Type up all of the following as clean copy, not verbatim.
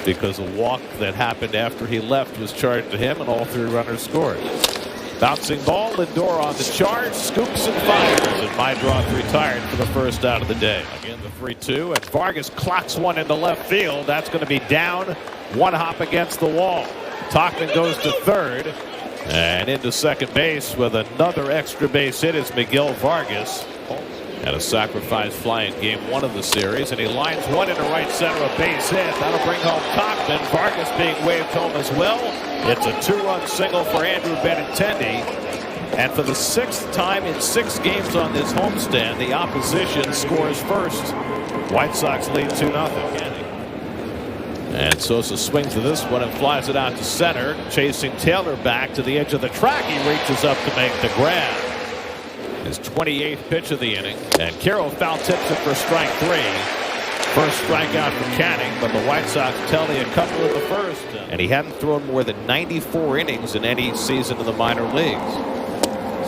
because a walk that happened after he left was charged to him, and all 3 runners scored. Bouncing ball, Lindor on the charge, scoops and fires, and Mydroth retired for the first out of the day. Again, the 3-2, and Vargas clocks one into left field. That's going to be down, 1 hop against the wall. Tauchman goes to third, and into second base with another extra base hit is Miguel Vargas. Had a sacrifice fly in game 1 of the series, and he lines one into right center, a base hit. That'll bring home Tauchman. Vargas being waved home as well. It's a 2-run single for Andrew Benintendi. And for the 6th time in 6 games on this homestand, the opposition scores first. White Sox lead 2-0. And Sosa swings to this one and flies it out to center, chasing Taylor back to the edge of the track. He reaches up to make the grab. His 28th pitch of the inning, and Carroll foul tips it for strike 3. First strikeout for Canning, but the White Sox tally a couple of the first. And he hadn't thrown more than 94 innings in any season in the minor leagues.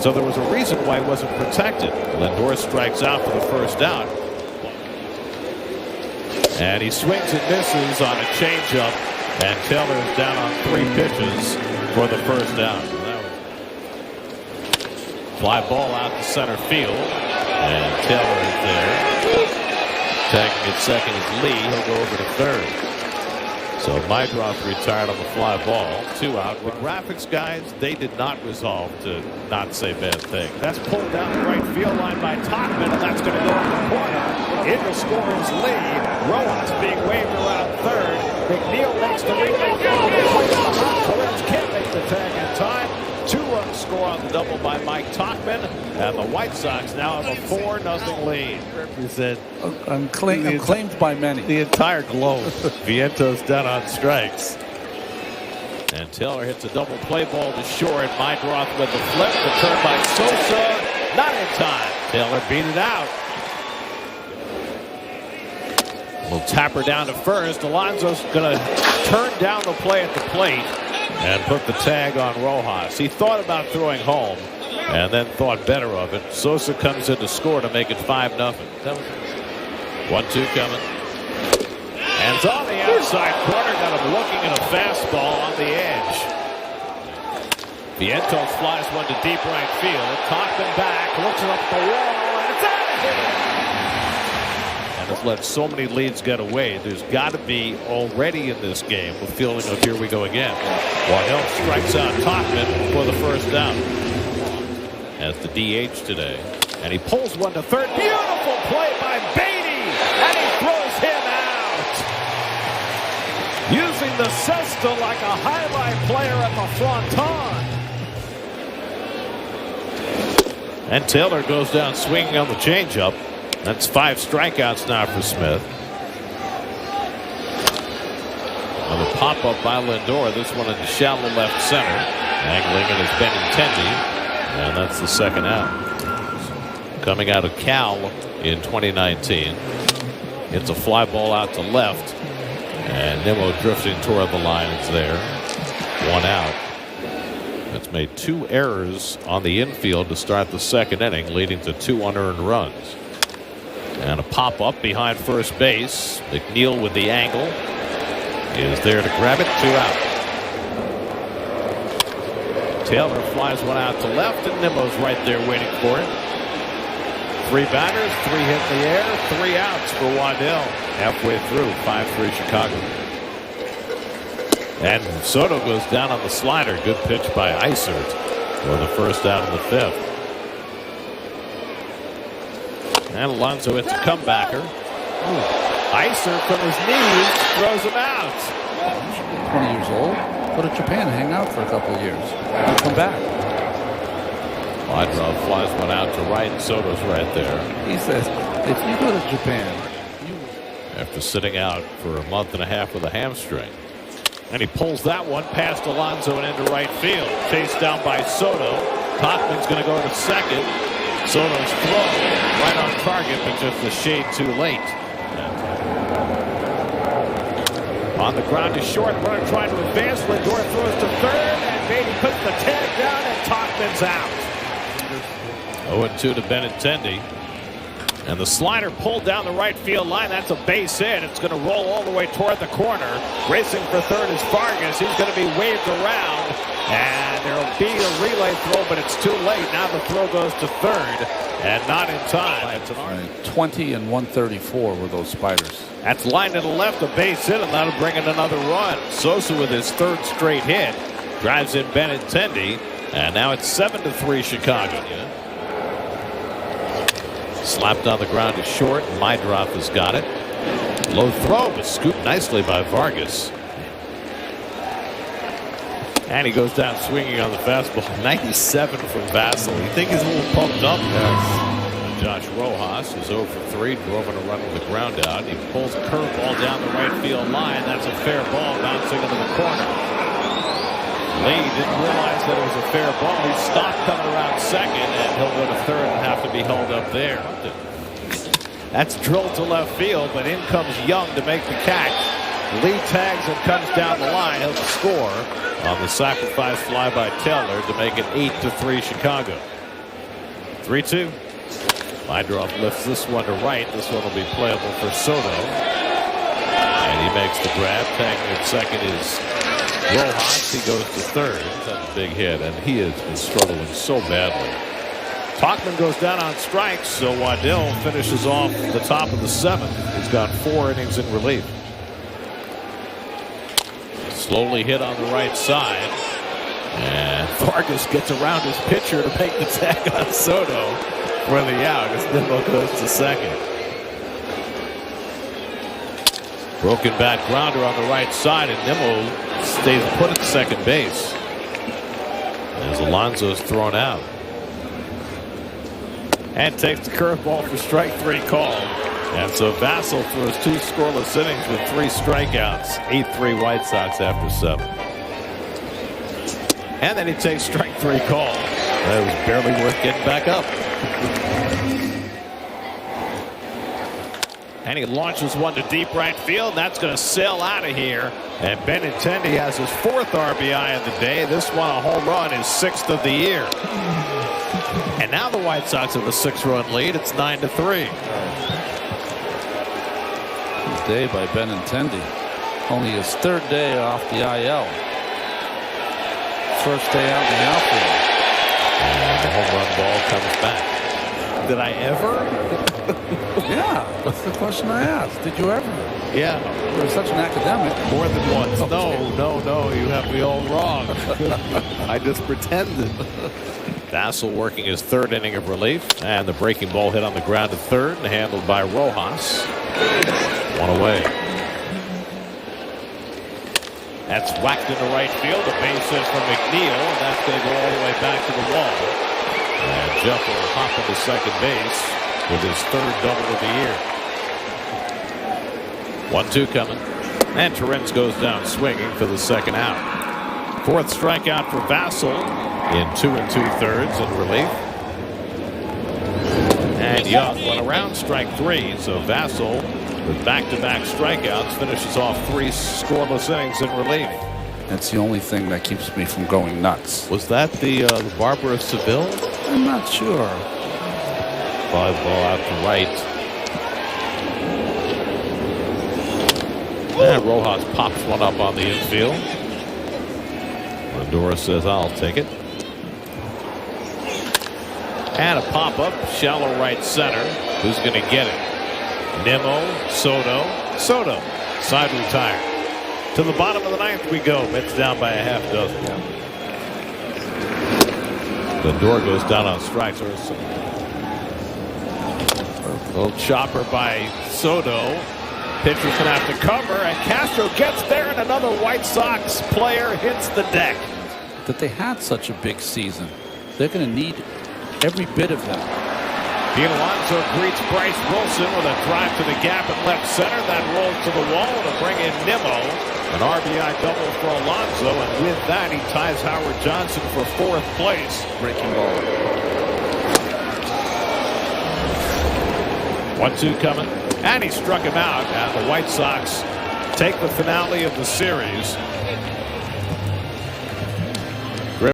So there was a reason why he wasn't protected. Lindor strikes out for the first out. And he swings and misses on a changeup, and Taylor's down on 3 pitches for the first out. Fly ball out to center field, and Taylor is there. Tagging at second is Lee. He'll go over to third. So Mydroth retired on the fly ball. 2 out. The graphics guys, they did not resolve to not say bad things. That's pulled down the right field line by Tauchman, and that's going to go in the corner. In the scorer's lead. Rojas being waved around third. McNeil makes the lead. Torres can't make the tag in time. 2-run score on the double by Mike Tauchman, and the White Sox now have a 4-0 lead. Represent claimed by many. The entire globe. Vientos down on strikes. And Taylor hits a double play ball to short. Mydroth with the flip. The turn by Sosa. Not in time. Taylor beat it out. We'll tap her down to first. Alonso's going to turn down the play at the plate and put the tag on Rojas. He thought about throwing home and then thought better of it. Sosa comes in to score to make it 5-0. 1-2 coming. And it's on the outside corner. Got him looking at a fastball on the edge. Vientos flies one to deep right field. Tauchman back, looks up the wall, and it's out of here. And has let so many leads get away. There's got to be already in this game a feeling of here we go again. Waddell strikes out Tauchman for the first down. As the DH today. And he pulls one to third. Beautiful play by Beatty. And he throws him out. Using the cesta like a highlight player at the fronton. And Taylor goes down swinging on the changeup. That's 5 strikeouts now for Smith. On the pop-up by Lindor. This one in the shallow left center. Angling it is Benintendi. And that's the second out. Coming out of Cal in 2019. It's a fly ball out to left. And Nimmo drifting toward the line. It's there. 1 out. It's made 2 errors on the infield to start the second inning, leading to 2 unearned runs. And a pop-up behind first base. McNeil with the angle is there to grab it. 2 out. Taylor flies one out to left, and Nimmo's right there waiting for it. 3 batters, 3 hit in the air, 3 outs for Waddell. Halfway through, 5-3 Chicago. And Soto goes down on the slider. Good pitch by Eisert for the first out of the 5th. And Alonso hits a comebacker. Eisert from his knees throws him out. 20 years old. Go to Japan and hang out for a couple of years. And come back. Mydroth flies one out to right, and Soto's right there. He says, if you go to Japan, after sitting out for a month and a half with a hamstring. And he pulls that one past Alonso and into right field. Chased down by Soto. Tauchman's going to go to second. Soto's throw right on target, but just a shade too late. On the ground to short, runner trying to advance. Lindor throws to third, and Beatty puts the tag down, and Tauchman's out. 0-2 to Benintendi. And the slider pulled down the right field line. That's a base hit. It's going to roll all the way toward the corner. Racing for third is Vargas. He's going to be waved around. And there will be a relay throw, but it's too late. Now the throw goes to third. And not in time. It's an 20 and 134 were those spiders. That's lined to the left, a base hit, and that'll bring in another run. Sosa with his third straight hit. Drives in Benintendi. And now it's 7-3 Chicago. Slapped on the ground is short. Mydroff has got it. Low throw, but scooped nicely by Vargas. And he goes down swinging on the fastball. 97 from Vassell. You think he's a little pumped up? Yes. Josh Rojas is 0 for 3, drove in a run with the ground out. He pulls a curveball down the right field line. That's a fair ball bouncing into the corner. Lee didn't realize that it was a fair ball. He stopped coming around second, and he'll go to third and have to be held up there. That's drilled to left field, but in comes Young to make the catch. Lee tags and comes down the line. He'll score on the sacrifice fly by Taylor to make it 8-3 Chicago. 3-2. Mydroff lifts this one to right. This one will be playable for Soto. And he makes the grab. Tagging at second is Rojas. He goes to third. That's a big hit, and he has been struggling so badly. Tauchman goes down on strikes, so Waddell finishes off the top of the seventh. He's got 4 innings in relief. Slowly hit on the right side, and Vargas gets around his pitcher to make the tag on Soto for the out as Nimmo goes to second. Broken back grounder on the right side, and Nimmo stays put at second base as Alonso's thrown out. And takes the curveball for strike 3 call. And so Vassell throws 2 scoreless innings with 3 strikeouts. 8-3 White Sox after 7. And then he takes strike 3 call. That was barely worth getting back up. And he launches one to deep right field. That's going to sail out of here. And Benintendi has his 4th RBI of the day. This one, a home run, his 6th of the year. And now the White Sox have a 6-run lead. It's 9-3. Good day by Benintendi. Only his 3rd day off the IL. First day out in the outfield. And the home run ball comes back. Did I ever? Yeah, that's the question I asked. Did you ever? Yeah. You're such an academic. More than once. Okay. No. You have me all wrong. I just pretended. Vassell working his 3rd inning of relief. And the breaking ball hit on the ground to third and handled by Rojas. 1 away. That's whacked into right field. A base hit from McNeil. And that's going to go all the way back to the wall. And Jeff will hop into second base with his 3rd double of the year. 1-2 coming. And Torrens goes down swinging for the 2nd out. 4th strikeout for Vassell in 2 2/3 in relief. And Young went around strike 3. So Vassell, with back-to-back strikeouts, finishes off 3 scoreless innings in relief. That's the only thing that keeps me from going nuts. Was that the Barber of Seville? I'm not sure. Fly ball out to right. And Rojas pops one up on the infield. Lindor says, I'll take it. And a pop-up, shallow right center. Who's going to get it? Nimmo, Soto. Side retired. To the bottom of the 9th we go. Mets down by a half dozen. Lindor goes down on strikes. Little chopper by Soto. Pitcher's going to have to cover, and Castro gets there, and another White Sox player hits the deck. That they had such a big season. They're going to need every bit of them. Alonso greets Bryce Wilson with a drive to the gap at left center. That rolls to the wall to bring in Nimmo. An RBI double for Alonso, and with that, he ties Howard Johnson for 4th place. Breaking ball. 1-2 coming, and he struck him out. And the White Sox take the finale of the series